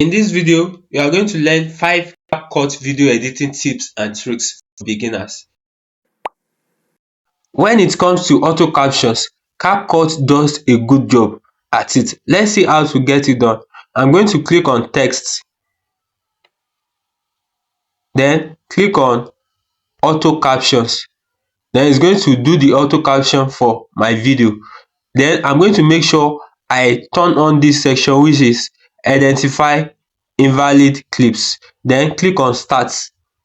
In this video, we are going to learn 5 CapCut video editing tips and tricks for beginners. When it comes to auto captions, CapCut does a good job at it. Let's see how to get it done. I'm going to click on text, then click on auto captions. Then it's going to do the auto caption for my video. Then I'm going to make sure I turn on this section, which is identify invalid clips. Then click on start.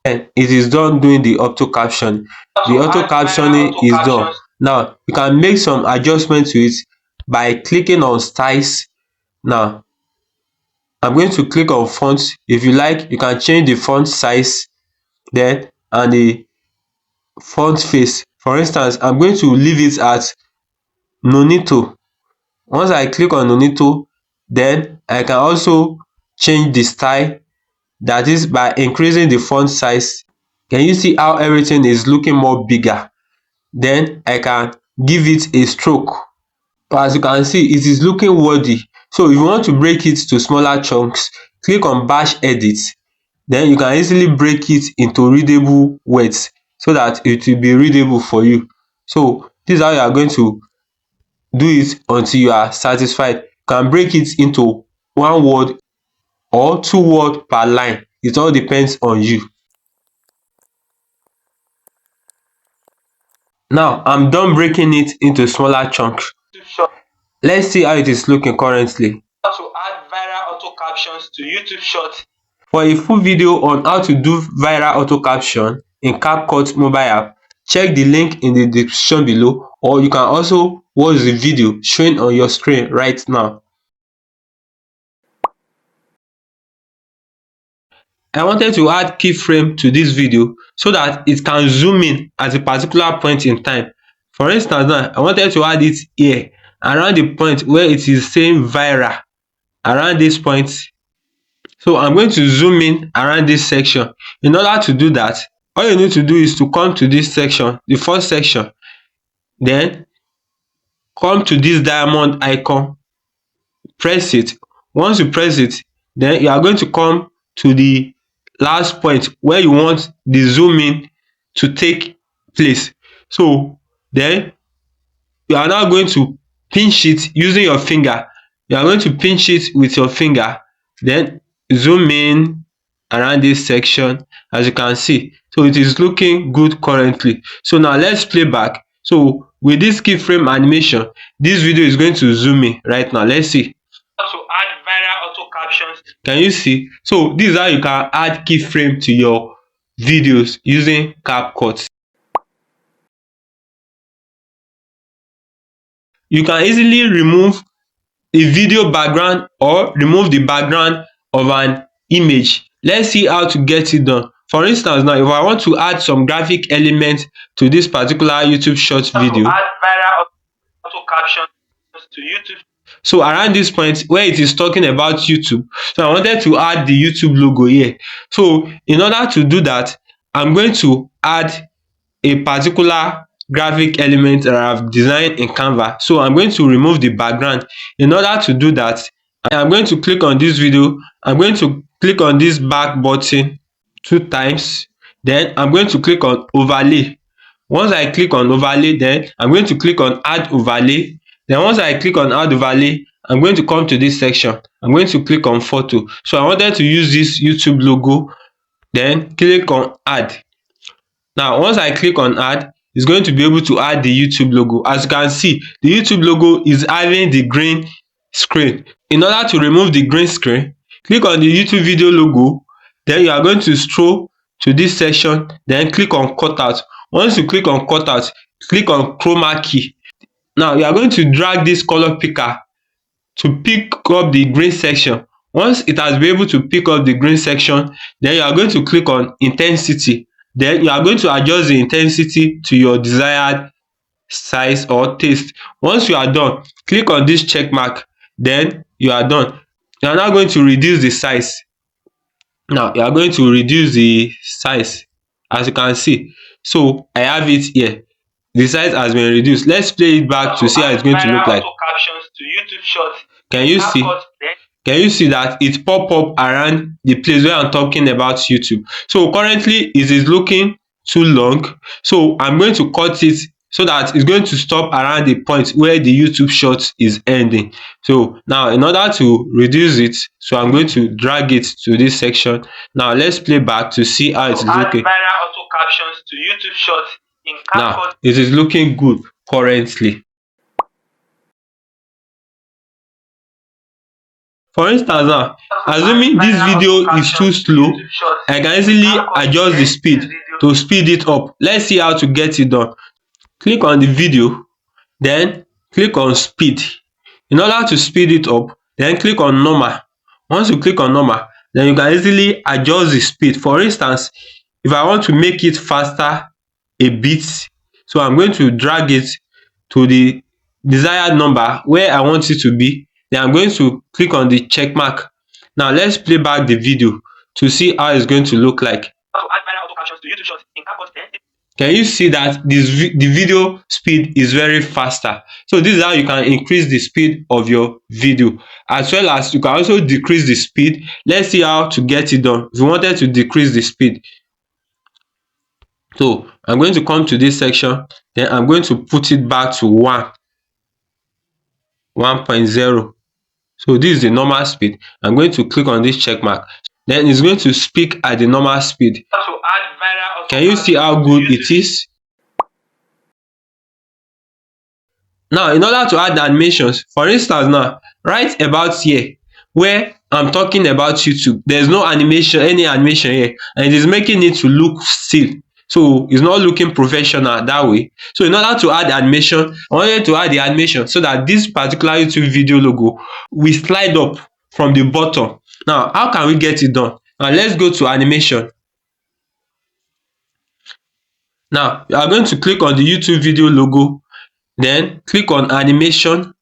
And it is done doing the auto caption. The auto captioning is done. Now you can make some adjustments to it by clicking on styles. Now I'm going to click on fonts. If you like, you can change the font size then and the font face. For instance, I'm going to leave it at Nonito. Once I click on Nonito, then I can also change the style, that is by increasing the font size. Can you see how everything is looking more bigger? Then I can give it a stroke. As you can see, it is looking worthy. So if you want to break it to smaller chunks, click on batch edit. Then you can easily break it into readable words so that it will be readable for you. So this is how you are going to do it until you are satisfied. You can break it into 1 word or 2 words per line. It all depends on you. Now I'm done breaking it into smaller chunks. Let's see how it is looking currently. How to add viral auto captions to YouTube Shorts. For a full video on how to do viral auto caption in CapCut mobile app, check the link in the description below, or you can also watch the video showing on your screen right now. I wanted to add keyframe to this video so that it can zoom in at a particular point in time. For instance, now I wanted to add it here around the point where it is saying viral, around this point. So I'm going to zoom in around this section. In order to do that, all you need to do is to come to this section, the first section, then come to this diamond icon, press it. Once you press it, then you are going to come to the last point where you want the zoom in to take place. So then you are now going to pinch it using your finger. You are going to pinch it with your finger, then zoom in around this section, as you can see. So it is looking good currently. So now let's play back. So with this keyframe animation, this video is going to zoom in right now. Let's see. How to add viral auto captions. Can you see? So this is how you can add keyframe to your videos using CapCut. You can easily remove a video background or remove the background of an image. Let's see how to get it done. For instance, now if I want to add some graphic elements to this particular YouTube Shorts video, add viral auto captions to YouTube. So around this point where it is talking about YouTube, so I wanted to add the YouTube logo here. So in order to do that, I'm going to add a particular graphic element that I've designed in Canva. So I'm going to remove the background. In order to do that, I'm going to click on this video. I'm going to click on this back button 2 times. Then I'm going to click on overlay. Once I click on overlay, then I'm going to click on add overlay. Then once I click on add overlay, I'm going to come to this section. I'm going to click on photo. So I wanted to use this YouTube logo. Then click on add. Now once I click on add, it's going to be able to add the YouTube logo. As you can see, the YouTube logo is having the green screen. In order to remove the green screen, click on the YouTube video logo. Then you are going to scroll to this section, then click on cutout. Once you click on cutout, click on chroma key. Now you are going to drag this color picker to pick up the green section. Once it has been able to pick up the green section, then you are going to click on intensity. Then you are going to adjust the intensity to your desired size or taste. Once you are done, click on this check mark. Then you are done. You are now going to reduce the size. Now you are going to reduce the size, as you can see. So I have it here. The size has been reduced. Let's play it back to see how it's going to look like. Can you see? Can you see that it pop up around the place where I'm talking about YouTube? So currently it is looking too long, so I'm going to cut it so that it's going to stop around the point where the YouTube short is ending. So now, in order to reduce it, so I'm going to drag it to this section. Now let's play back to see how it is looking. Viral auto captions to YouTube shorts in CapCut. Now it is looking good currently. For instance now, assuming this video is too slow, I can easily adjust the speed to speed it up. Let's see how to get it done. Click on the video, then click on speed. In order to speed it up, then click on normal. Once you click on normal, then you can easily adjust the speed. For instance, if I want to make it faster a bit, so I'm going to drag it to the desired number where I want it to be. Then I'm going to click on the check mark. Now let's play back the video to see how it's going to look like. Can you see that the video speed is very faster? So this is how you can increase the speed of your video, as well as you can also decrease the speed. Let's see how to get it done. If you wanted to decrease the speed, so I'm going to come to this section, then I'm going to put it back to 1.0. So this is the normal speed. I'm going to click on this check mark, then it's going to speak at the normal speed. Can you see how good it is? Now, in order to add animations, for instance now, right about here where I'm talking about YouTube, there's no animation, any animation here, and it is making it to look still. So it's not looking professional that way. So in order to add animation, I wanted to add the animation so that this particular YouTube video logo will slide up from the bottom. Now, how can we get it done? Now let's go to animation. Now you are going to click on the YouTube video logo, then click on animation.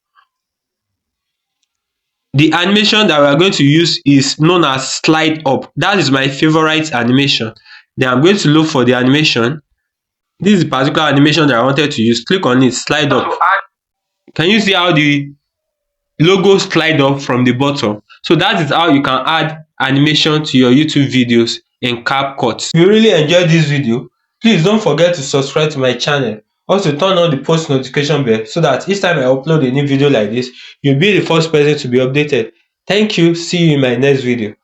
The animation that we are going to use is known as slide up. That is my favorite animation. Then I'm going to look for the animation. This is the particular animation that I wanted to use. Click on it, slide up. Can you see how the logo slide up from the bottom? So that is how you can add animation to your YouTube videos in CapCut. If you really enjoyed this video, please don't forget to subscribe to my channel. Also turn on the post notification bell so that each time I upload a new video like this, you'll be the first person to be updated. Thank you. See you in my next video.